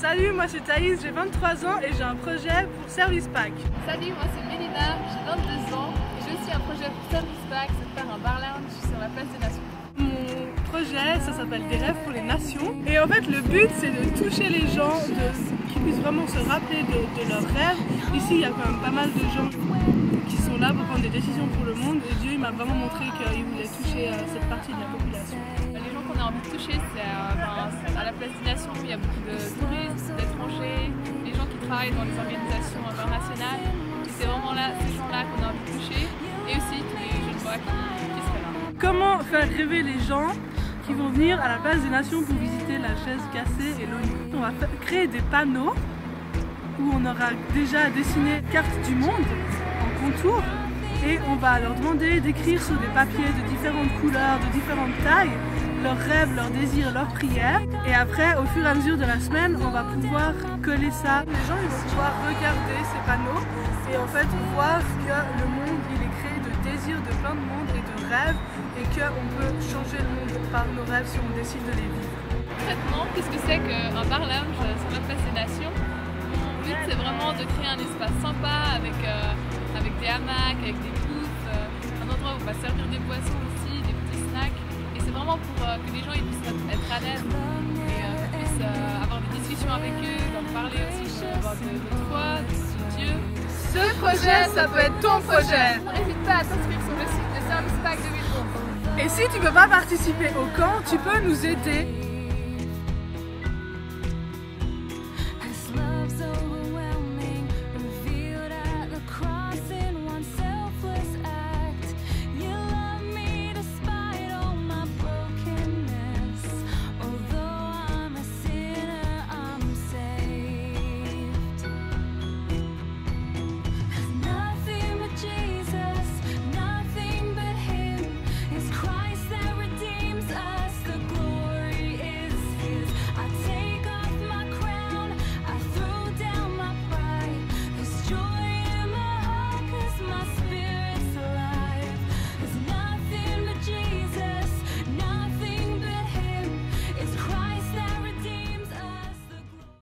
Salut, moi c'est Thaïs, j'ai 23 ans et j'ai un projet pour Service Pack. Salut, moi c'est Mélina, j'ai 22 ans et j'ai aussi un projet pour Service Pack, c'est de faire un bar lounge sur la place des Nations. Mon projet, ça s'appelle Des rêves pour les nations. Et en fait, le but c'est de toucher les gens, qu'ils puissent vraiment se rappeler de leurs rêves. Ici, il y a quand même pas mal de gens qui sont là pour prendre des décisions pour le monde et Dieu il m'a vraiment montré qu'il voulait toucher cette partie de la population. Les gens qu'on a envie de toucher, c'est à la place des Nations, il y a beaucoup de touristes, d'étrangers, les gens qui travaillent dans les organisations internationales. Et c'est vraiment là, ces gens-là qu'on a envie de toucher et aussi tous les jeunes voix qui seraient là. Comment faire rêver les gens qui vont venir à la place des Nations pour visiter la chaise cassée et l'ONU? On va créer des panneaux où on aura déjà dessiné carte du monde en contour et on va leur demander d'écrire sur des papiers de différentes couleurs, de différentes tailles, leurs rêves, leurs désirs, leurs prières. Et après, au fur et à mesure de la semaine, on va pouvoir coller ça. Les gens ils vont pouvoir regarder ces panneaux et en fait voir que le monde il est créé de désirs de plein de monde et de rêves et qu'on peut changer le monde par nos rêves si on décide de les vivre. Concrètement, qu'est-ce que c'est qu'un bar lounge sur la place des Nations? Le but c'est vraiment de créer un espace sympa avec des hamacs, avec des booths, un endroit où on va servir des boissons aussi, des petits snacks. Et c'est vraiment pour que les gens ils puissent être à l'aise et qu'ils puissent avoir des discussions avec eux, d'en parler aussi de foi, de Dieu. Ce projet, ça peut être ton projet. N'hésite pas à t'inscrire sur le site de Service Pack 2011. Et si tu ne peux pas participer au camp, tu peux nous aider.